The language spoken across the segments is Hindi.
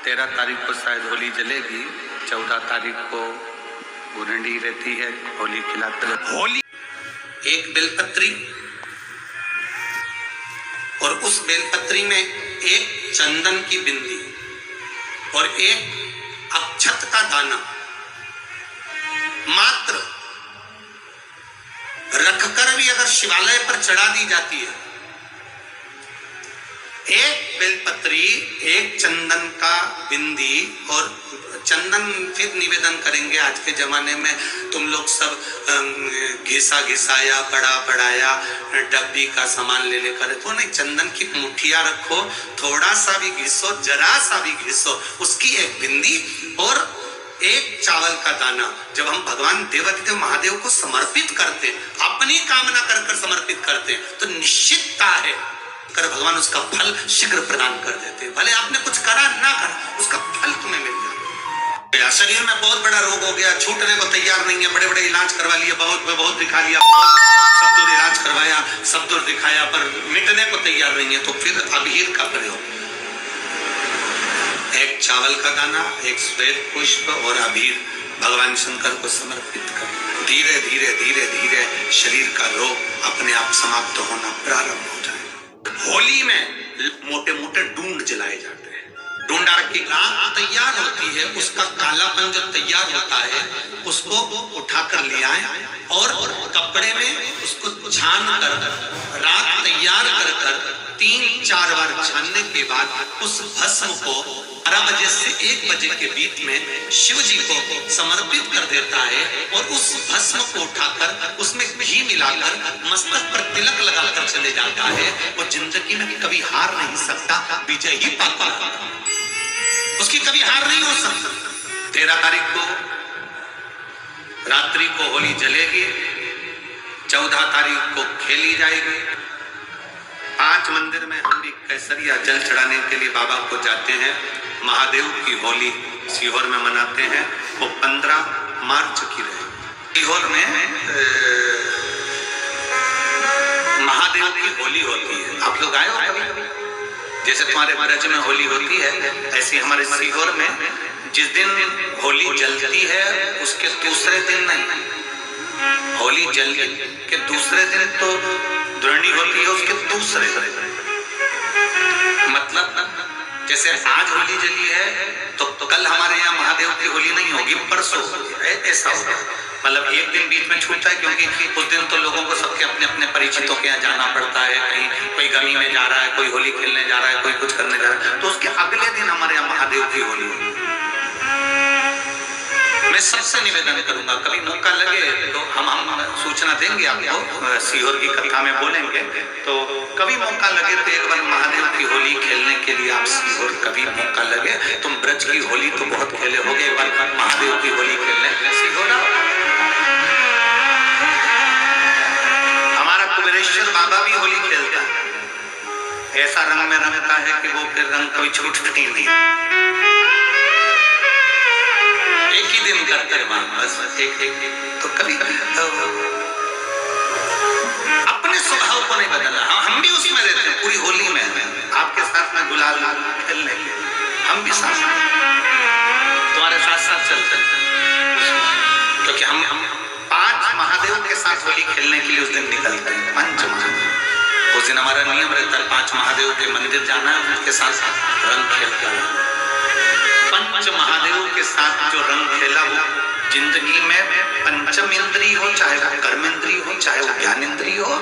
13 तारीख को शायद होली जलेगी, 14 तारीख को गुरंडी रहती है, होली खिलाते होली। एक बेलपत्री और उस बेलपत्री में एक चंदन की बिंदी और एक अक्षत का दाना मात्र रखकर भी अगर शिवालय पर चढ़ा दी जाती है, एक बेलपत्री, एक चंदन का बिंदी और चंदन फिर निवेदन करेंगे। आज के जमाने में तुम लोग सब घिसा घिसाया बड़ा बढ़ाया डब्बी का सामान ले लेकर, तो नहीं, चंदन की मुठिया रखो, थोड़ा सा भी घिसो, जरा सा भी घिसो, उसकी एक बिंदी और एक चावल का दाना जब हम भगवान देवाधिदेव महादेव को समर्पित करते, अपनी कामना कर कर समर्पित करते, तो निश्चितता है कर भगवान उसका फल शीघ्र प्रदान कर देते। भले आपने कुछ करा ना करा, उसका फल तुम्हें मिल जाए। शरीर में बहुत बड़ा रोग हो गया, छूटने को तैयार नहीं है, बड़े बड़े इलाज करवा लिए, बहुत दिखा लिया, सब दूर इलाज करवाया, सब दूर दिखाया, पर मिटने को तैयार नहीं है, तो फिर अबीर का प्रयोग, एक चावल का दाना, एक श्वेत पुष्प और अबीर भगवान शंकर को समर्पित कर धीरे धीरे धीरे धीरे शरीर का रोग अपने आप समाप्त होना प्रारंभ हो जाए। होली में मोटे मोटे डूंड जलाए जाते हैं। डूंडा की आग तैयार होती है, उसका कालापन जब तैयार होता है उसको उठाकर ले आए और कपड़े में उसको छान कर रात तैयार कर कर 3-4 बार छानने के बाद उस भस्म को 12 बजे से 1 बजे के बीच में शिव जी को समर्पित कर देता है और उस भस्म को उठाकर उसमें घी मिलाकर मस्तक पर तिलक लगाकर चले जाता है। वो जिंदगी में कभी हार नहीं सकता, विजय ही पाता, उसकी कभी हार नहीं हो सकती। 13 तारीख को रात्रि को होली जलेगी, 14 तारीख को खेली जाएगी। 5 मंदिर में हम भी केसरिया जल चढ़ाने के लिए बाबा को जाते हैं। महादेव की होली सीहोर में मनाते हैं, वो 15 मार्च की रहेगी। सीहोर में महादेव की होली होती है, आप लोग आए हो कभी? जैसे तुम्हारे ब्रज में होली होती है, ऐसे हमारे सीहोर में जिस दिन होली जलती है उसके दूसरे दिन नहीं, होली जल के दूसरे दिन तो दुरणी होती है, उसके दूसरे मतलब जैसे आज होली जली है तो कल हमारे यहाँ महादेव की होली नहीं होगी, परसों ऐसा होगा। मतलब एक दिन बीच में छूटता है, क्योंकि उस दिन तो लोगों को सबके अपने अपने परिचितों के यहाँ जाना पड़ता है, कहीं कोई गमी में जा रहा है, कोई होली खेलने जा रहा है, कोई कुछ करने जा रहा है, तो उसके अगले दिन हमारे यहाँ महादेव की होली होगी। मैं सबसे निवेदन करूंगा, कभी मौका लगे तो हम सूचना देंगे आपको, सीहोर की कथा में बोलेंगे, तो कभी मौका लगे तो एक बार महादेव की होली खेलने के लिए आप सीहोर, कभी मौका लगे, तुम ब्रज की होली तो बहुत खेले होगे, एक बार महादेव की होली खेलने सीहोर। हमारा कुबेरेश्वर बाबा भी होली खेलता है, ऐसा रंग में रंगता है कि वो फिर रंग कभी छूटती नहीं, एक ही दिन करते हैं बस, एक तो कभी अपने स्वभाव को नहीं बदला। हम भी उसमें रहते हैं, पूरी होली में आपके साथ में गुलाल खेलने के लिए हम भी साथ तुम्हारे साथ साथ चलते हैं, क्योंकि हम 5 महादेव के साथ होली खेलने के लिए उस दिन निकलते हैं। 5 महादेव, उस दिन हमारा नियम रहता है 5 महादेव के मंदिर जाना है, उनके साथ साथ रंग खेल कर। 5 महादेव के साथ जो रंग खेला वो जिंदगी में पंचम इंद्री हो, चाहे वो कर्म इंद्री हो, चाहे वो ज्ञान इंद्री हो,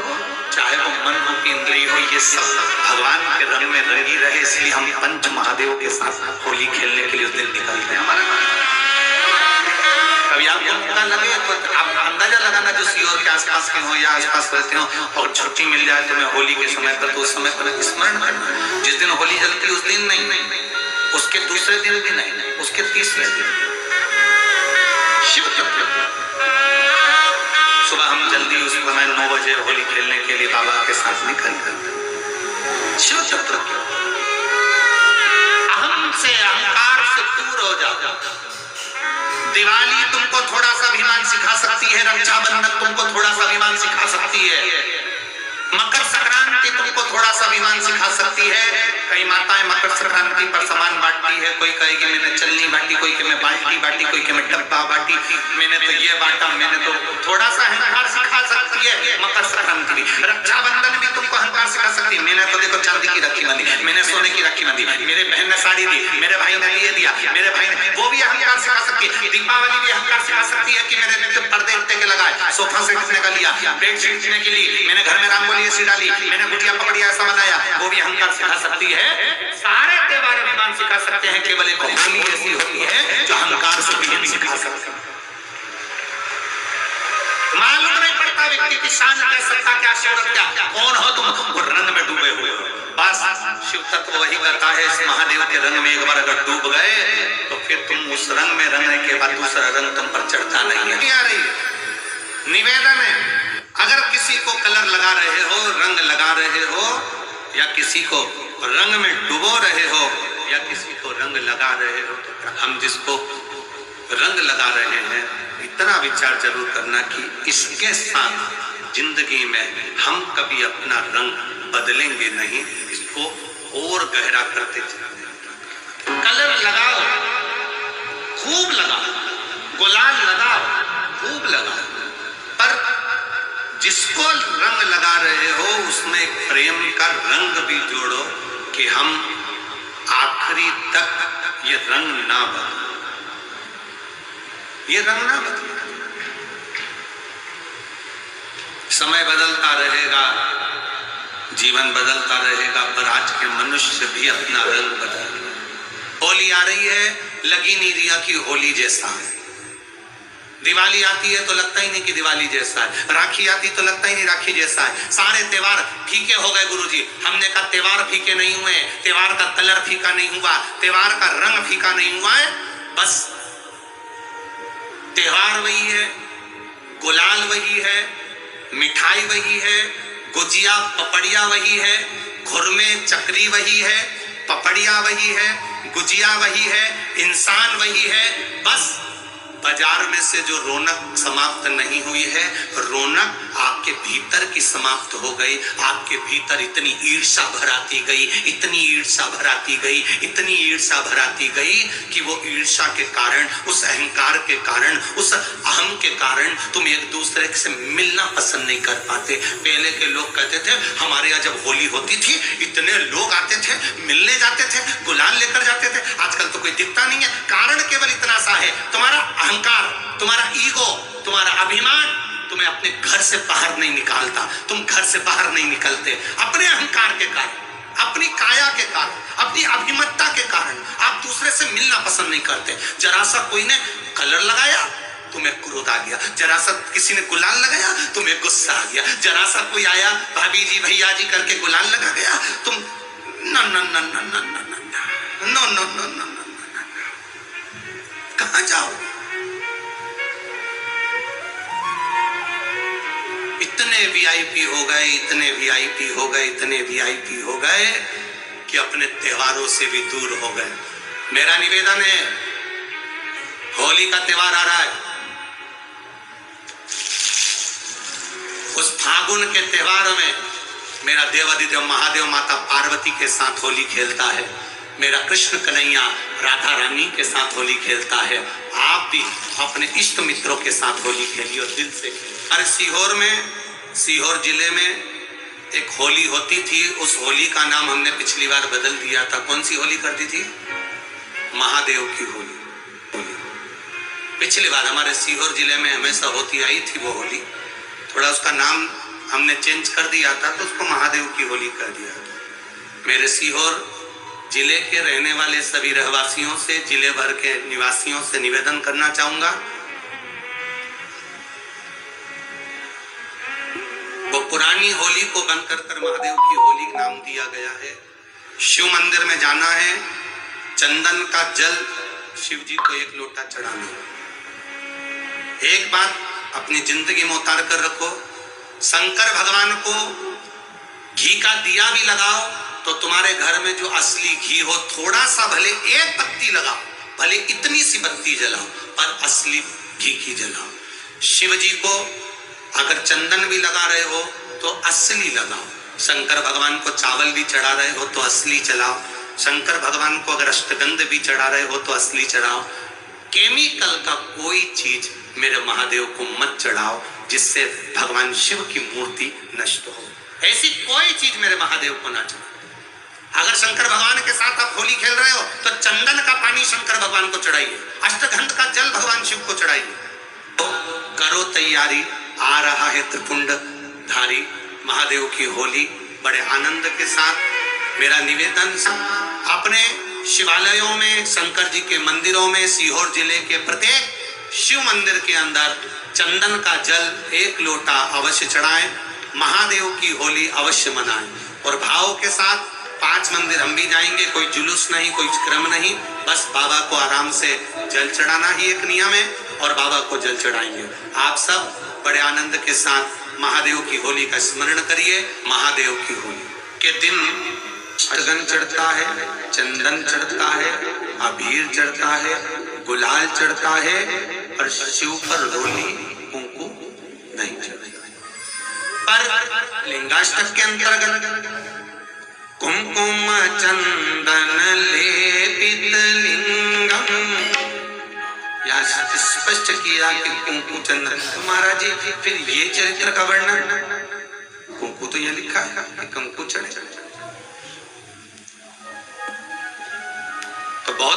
चाहे वो मन रूपी इंद्री हो, ये सब भगवान के रंग में रंगी रहे, इसलिए हम 5 महादेव के साथ होली खेलने के लिए उस दिन निकलते हैं। हमारा कभी आपको मौका लगे तो आप अंदाजा लगाना, जो सीहोर के आसपास के हो या आसपास रहते हो और छुट्टी मिल जाए तुम्हें होली के समय पर, तो उस समय पर स्मरण करना, जिस दिन होली जलती उस दिन नहीं, उसके दूसरे दिन भी नहीं, उसके तीसरे दिन शिव तत्व। सुबह हम जल्दी उस समय 9 बजे होली खेलने के लिए बाबा के साथ निकल गए। शिव तत्व अहम से, अहंकार से दूर हो जाओ। दिवाली तुमको थोड़ा सा अभिमान सिखा सकती है, रक्षाबंधन तुमको थोड़ा सा अभिमान सिखा सकती है, मकर संक्रांति तुमको थोड़ा सा अभिमान सिखा सकती है। कई माताएं मकर संक्रांति पर सामान बांटती है, कोई कहेगी मैंने चलनी बांटी, कोई कहे मैं बाल्टी बांटी, कोई कहे मैं डब्बा बांटी, मैंने तो ये बांटा, मैंने तो थोड़ा सा अहंकार सिखा सकती है मकर संक्रांति भी। रक्षाबंधन भी तुमको अहंकार सिखा सकती है। मैंने तो देखो चांदी की राखी बांधी, मैंने सोने की राखी बांधी, मेरे बहन ने साड़ी दी, मेरे भाई ने ये दिया, मेरे भाई ने, वो भी अहंकार सिखा सकती है। दीपावली भी अहंकार सिखा सकती है कि मैंने पर्दे उठने के लगाए, सोफा सेट उठने का लिया, बेड शीट उठने के लिए, मैंने घर में रंगोली ऐसी डाली, मैंने गुटिया पकड़िया ऐसा बनाया, वो भी अहंकार सिखा सकती है। सारे त्योहार अभिमान सिखा सकते हैं, केवल एक होली ऐसी होती है जो अहंकार से भी सिखा सकती है। मालूम नहीं पड़ता व्यक्ति की शान क्या, सत्ता क्या, शौहरत क्या, कौन हो तुम, वो रंग में डूबे हुए हो। बस शिव तत्व वही कहता है, इस महादेव के रंग में एक बार अगर डूब गए तो फिर तुम उस रंग में रंगने के बाद दूसरा रंग तुम पर चढ़ता नहीं है। आ रही निवेदन है, अगर किसी को कलर लगा रहे हो, रंग लगा रहे हो, या किसी को रंग में डुबो रहे हो, या किसी को रंग लगा रहे हो, तो हम जिसको रंग लगा रहे हैं इतना विचार जरूर करना कि इसके साथ जिंदगी में हम कभी अपना रंग बदलेंगे नहीं, इसको और गहरा करते चलेंगे। कलर लगाओ, खूब लगाओ, गुलाल लगाओ, खूब लगाओ, पर जिसको रंग लगा रहे हो उसमें एक प्रेम का रंग भी जोड़ो कि हम आखिरी तक ये रंग ना बदले, ये रंग ना बदले। समय बदलता रहेगा, जीवन बदलता रहेगा, पर आज के मनुष्य भी अपना रंग बदल। होली आ रही है, लगी नहीं रिया की होली जैसा है। दिवाली आती है तो लगता ही नहीं कि दिवाली जैसा है, राखी आती तो लगता ही नहीं राखी जैसा है। सारे त्योहार फीके हो गए गुरुजी। हमने कहा त्योहार फीके नहीं हुए, त्योहार का कलर फीका नहीं हुआ, त्योहार का रंग फीका नहीं हुआ है, बस त्योहार वही है, गुलाल वही है, मिठाई वही है, गुजिया पपड़िया वही है, खुरमे चकरी वही है, पपड़िया वही है, गुजिया वही है, इंसान वही है। बस बाजार में से जो रौनक समाप्त नहीं हुई है, रौनक आपके भीतर की समाप्त हो गई। आपके भीतर इतनी ईर्ष्या भराती गई, इतनी ईर्ष्या भराती गई, इतनी ईर्ष्या भराती गई कि वो ईर्ष्या के कारण, उस अहंकार के कारण, उस अहम के कारण तुम एक दूसरे से मिलना पसंद नहीं कर पाते। पहले के लोग कहते थे हमारे यहाँ जब होली होती थी इतने लोग आते थे, मिलने जाते थे, गुलाल लेकर जाते थे। आजकल तो कोई दिखता नहीं है। कारण केवल इतना सा है, तुम्हारा अहंकार, तुम्हारा ईगो, तुम्हारा अभिमान तुम्हें अपने घर से बाहर नहीं निकालता। तुम घर से बाहर नहीं निकलते अपने अहंकार के कारण, अपनी काया के कारण, अपनी अभिमतता के कारण। आप दूसरे से मिलना पसंद नहीं करते। जरा सा कोई ने कलर लगाया तुम्हें क्रोध आ गया, जरा सा किसी ने गुलाल लगाया तुम्हें गुस्सा आ गया, जरा सा कोई आया भाभी जी भैया जी करके गुलाल लगा गया, तुम न न न न न न न न न कहां जाओ। इतने वीआईपी हो गए, इतने वीआईपी हो गए, इतने वीआईपी हो गए कि अपने त्योहारों से भी दूर हो गए। मेरा निवेदन है, होली का त्योहार आ रहा है, उस फागुन के त्योहार में मेरा देवाधिदेव महादेव माता पार्वती के साथ होली खेलता है, मेरा कृष्ण कन्हैया राधा रानी के साथ होली खेलता है। आप भी अपने इष्ट मित्रों के साथ होली खेलिए और दिल से। अरे सीहोर जिले में एक होली होती थी, उस होली का नाम हमने पिछली बार बदल दिया था। कौन सी होली करती थी? महादेव की होली। पिछली बार हमारे सीहोर जिले में हमेशा होती आई थी वो होली, थोड़ा उसका नाम हमने चेंज कर दिया था तो उसको महादेव की होली कर दिया था। मेरे सीहोर जिले के रहने वाले सभी रहवासियों से, जिले भर के निवासियों से निवेदन करना चाहूंगा, वो पुरानी होली को बंद कर महादेव की होली नाम दिया गया है। शिव मंदिर में जाना है, चंदन का जल शिव जी को 1 लोटा चढ़ाना। एक बात अपनी जिंदगी में उतार कर रखो, शंकर भगवान को घी का दिया भी लगाओ तो तुम्हारे घर में जो असली घी हो, थोड़ा सा भले 1 पत्ती लगाओ, भले इतनी सी बत्ती जलाओ, पर असली घी की जलाओ। शिव जी को अगर चंदन भी लगा रहे हो तो असली लगाओ। शंकर भगवान को चावल भी चढ़ा रहे हो तो असली चलाओ। शंकर भगवान को अगर अष्टगंध भी चढ़ा रहे हो तो असली चढ़ाओ, केमिकल का कोई चीज मेरे महादेव को मत चढ़ाओ जिससे भगवान शिव की मूर्ति नष्ट हो। ऐसी कोई चीज मेरे महादेव को ना चढ़ाओ। अगर शंकर भगवान के साथ आप होली खेल रहे हो तो चंदन का पानी शंकर भगवान को चढ़ाइए, अष्टगंध का जल भगवान शिव को चढ़ाइए। तो करो तैयारी, आ रहा है त्रिपुंड धारी महादेव की होली। बड़े आनंद के साथ मेरा निवेदन, अपने शिवालयों में, शंकर जी के मंदिरों में, सीहोर जिले के प्रत्येक शिव मंदिर के अंदर चंदन का जल 1 लोटा अवश्य चढ़ाएं, महादेव की होली अवश्य मनाएं। और भाव के साथ 5 मंदिर हम भी जाएंगे, कोई जुलूस नहीं, कोई क्रम नहीं, बस बाबा को आराम से जल चढ़ाना ही एक नियम है और बाबा को जल चढ़ाएंगे। आप सब बड़े आनंद के साथ महादेव की होली का स्मरण करिए। महादेव की होली के दिन अष्टगंध चढ़ता है, चंदन चढ़ता है, अबीर चढ़ता है, गुलाल चढ़ता है, और शिव पर रोली कुंकू नहीं चढ़ता। पर लिंगाष्टक के अंतर्गत कुमकुम चंदन लेपित लिंगम, या स्पष्ट किया कि कुंकू चंदन। तो महाराज जी फिर ये चरित्र का वर्णन, कुंकू तो ये लिखा है कि कुंकू चढ़े, तो बहुत